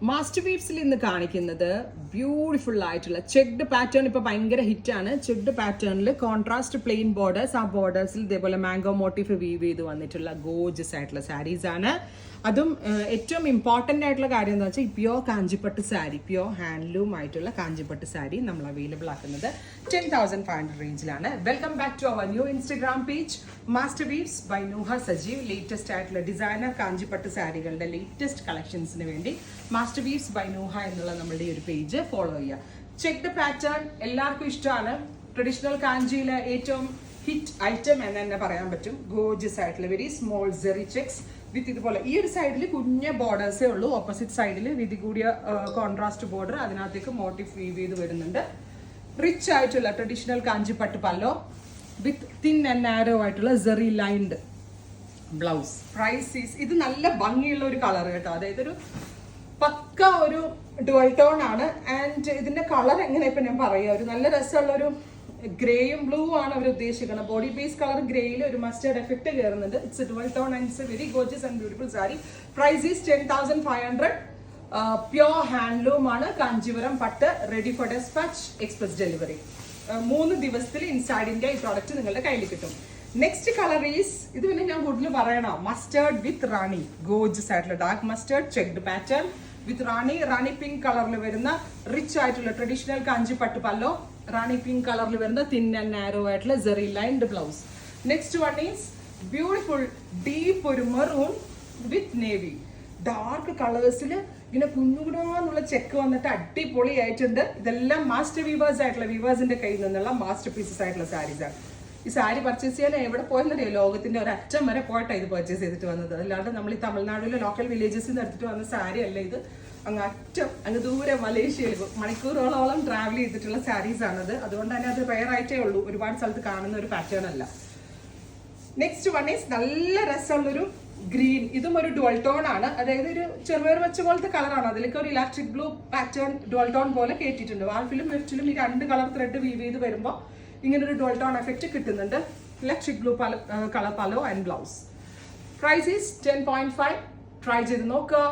Master വീവ്സിൽ ഇന്ന് കാണിക്കുന്നത് beautiful ആയിട്ടുള്ള ചെക്ഡ് പാറ്റേൺ. ഇപ്പൊ ഭയങ്കര ഹിറ്റാണ്. ചെക്ഡ് പാറ്റേണിൽ കോൺട്രാസ്റ്റ് പ്ലെയിൻ ബോർഡേഴ്സ്, ആ ബോർഡേഴ്സിൽ ഇതേപോലെ മാംഗോ മോട്ടീഫ് വീവ് ചെയ്ത് വന്നിട്ടുള്ള ഗോർജസ് ആയിട്ടുള്ള സാരീസ് ആണ്. അതും ഏറ്റവും ഇമ്പോർട്ടൻ്റ് ആയിട്ടുള്ള കാര്യം എന്താ വെച്ചാൽ പ്യോർ കാഞ്ചിപ്പട്ട് സാരി, പ്യോർ ഹാൻഡ്ലൂം ആയിട്ടുള്ള കാഞ്ചിപ്പട്ട് സാരി നമ്മൾ അവൈലബിൾ ആക്കുന്നത് 10,500 റേഞ്ചിലാണ്. Welcome back to our new Instagram page Master Weaves by Nuha Sajeev. Latest ആയിട്ടുള്ള ഡിസൈനർ കാഞ്ചിപ്പട്ട് സാരികളുടെ ലേറ്റസ്റ്റ് കളക്ഷൻസിന് വേണ്ടി മാസ്റ്റർ വീവ്സ് ബൈ നൂഹ എന്നുള്ള നമ്മുടെ ഈ ഒരു പേജ് ഫോളോ ചെയ്യുക. ചെക്ഡ് പാറ്റേൺ എല്ലാവർക്കും ഇഷ്ടമാണ്. ട്രഡീഷണൽ കാഞ്ചിയിലെ ഏറ്റവും ഹിറ്റ് ഐറ്റം എന്ന് തന്നെ പറയാൻ പറ്റും. ഗോർജസ് ആയിട്ടുള്ള വെരി സ്മോൾ സെറി ചെക്സ് വിത്ത് ഇതുപോലെ ഈ ഒരു സൈഡിൽ കുഞ്ഞ ബോർഡേഴ്സേ ഉള്ളൂ. ഓപ്പോസിറ്റ് സൈഡിൽ വിധി കൂടിയ കോൺട്രാസ്റ്റ് ബോർഡർ, അതിനകത്തേക്ക് മോട്ടീഫ് വീവ് ചെയ്ത് വരുന്നുണ്ട്. റിച്ച് ആയിട്ടുള്ള traditional Kanchipattu pallu with thin and narrow ആയിട്ടുള്ള zari lined blouse. Price is, ഇത് നല്ല ഭംഗിയുള്ള ഒരു കളർ കേട്ടോ. അതായത് ഒരു പക്ക ഒരു ഡുവൽ ടോൺ ആണ്. ആൻഡ് ഇതിന്റെ കളർ എങ്ങനെ ഇപ്പൊ ഞാൻ പറയാം, ഒരു നല്ല രസമുള്ള ഒരു ഗ്രേയും ബ്ലൂ ആണ് അവർ ഉദ്ദേശിക്കുന്നത്. ബോഡി ബേസ് കളർ ഗ്രേയിൽ ഒരു മസ്റ്റേർഡ് എഫക്ട് കയറുന്നുണ്ട്. It's a dual tone and it's a very gorgeous and beautiful sari. Price is 10,500. Pure handloom ആണ്. കാഞ്ചീപുരം പട്ട്, ready for despatch, express delivery. 3 ദിവസത്തിൽ ഇൻസൈഡിന്റെ ഈ പ്രോഡക്റ്റ് നിങ്ങളുടെ കയ്യിൽ കിട്ടും. നെക്സ്റ്റ് കളർ ഈസ്, ഇത് പിന്നെ ഞാൻ കൂടുതൽ പറയണം, മസ്റ്റേർഡ് വിത്ത് റാണി. ഗോർജിയസ് ആയിട്ടുള്ള ഡാർക്ക് മസ്റ്റേർഡ് ചെക്ഡ് പാറ്റേൺ വിത്ത് റാണി പിങ്ക് കളറിൽ വരുന്ന റിച്ച് ആയിട്ടുള്ള ട്രഡീഷണൽ കാഞ്ചിപ്പട്ട് പല്ലോ, റാണി പിങ്ക് കളറിൽ വരുന്ന തിൻ ആൻഡ് നാരോ ആയിട്ടുള്ള zari lined blouse. Next one is beautiful deep ഒരു മെറൂൺ വിത്ത് നേവി. ഡാർക്ക് കളേഴ്സിൽ ഇങ്ങനെ കുഞ്ഞുകുടാന്നുള്ള ചെക്ക് വന്നിട്ട് അടിപൊളി ആയിട്ടുണ്ട്. ഇതെല്ലാം മാസ്റ്റർ വീവേഴ്സ് ആയിട്ടുള്ള വീവേഴ്സിന്റെ കയ്യിൽ നിന്നുള്ള മാസ്റ്റർ പീസസ് ആയിട്ടുള്ള സാരീസാണ്. ഈ സാരി പർച്ചേസ് ചെയ്യാൻ എവിടെ പോയെന്നറിയോ, ലോകത്തിന്റെ ഒരറ്റം വരെ പോയിട്ടാണ് ഇത് പർച്ചേസ് ചെയ്തിട്ട് വന്നത്. അല്ലാണ്ട് നമ്മൾ ഈ തമിഴ്നാട്ടിലെ ലോക്കൽ വില്ലേജസിൽ നിന്ന് എടുത്തിട്ട് വന്ന സാരി അല്ല ഇത്. അങ്ങ് അറ്റം അങ്ങ് ദൂരെ മലേഷ്യയിൽ മണിക്കൂറോളം ട്രാവൽ ചെയ്തിട്ടുള്ള സാരീസ് ആണത്. അതുകൊണ്ട് തന്നെ അത് റെയർ ആയിട്ടേ ഉള്ളൂ, ഒരുപാട് സ്ഥലത്ത് കാണുന്ന ഒരു പാറ്റേൺ അല്ല. നെക്സ്റ്റ് വൺ ഈസ് നല്ല രസമുള്ളൊരു ഗ്രീൻ. ഇതും ഒരു ഡുവൽ ടോൺ ആണ്. അതായത് ഒരു ചെറുപയർ വെച്ച പോലത്തെ കളറാണ്. അതിലേക്ക് ഒരു electric blue pattern dual tone പോലെ കേട്ടിട്ടുണ്ട്. വാൾഫിലും വെർച്ചിലും ഈ 2 കളർ ത്രെഡ് വീവ് ചെയ്ത് വരുമ്പോൾ ഇങ്ങനൊരു ഡുവൽ ടോൺ എഫക്റ്റ് കിട്ടുന്നുണ്ട്. Electric blue colour pallu and blouse. Price is 10.5. Try ചെയ്ത് നോക്കുക.